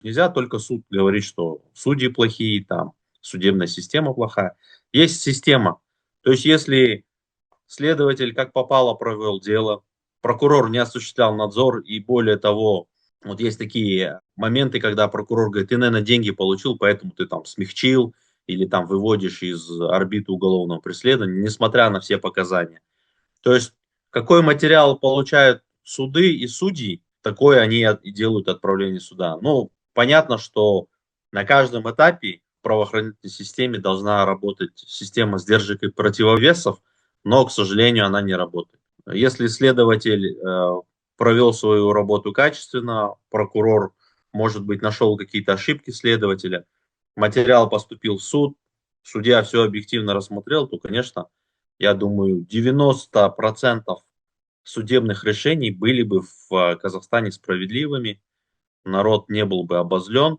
Нельзя только суд говорить, что судьи плохие, там, судебная система плохая. Есть система. То есть, если следователь как попало провел дело, прокурор не осуществлял надзор, и более того, вот есть такие моменты, когда прокурор говорит: ты, наверное, деньги получил, поэтому ты там смягчил или там выводишь из орбиты уголовного преследования, несмотря на все показания. То есть, какой материал получают суды и судьи, такое они и делают отправление суда. Ну, понятно, что на каждом этапе в правоохранительной системе должна работать система сдержек и противовесов, но, к сожалению, она не работает. Если следователь провел свою работу качественно, прокурор, может быть, нашел какие-то ошибки следователя, материал поступил в суд, судья все объективно рассмотрел, то, конечно, я думаю, 90% судебных решений были бы в Казахстане справедливыми, народ не был бы обозлен,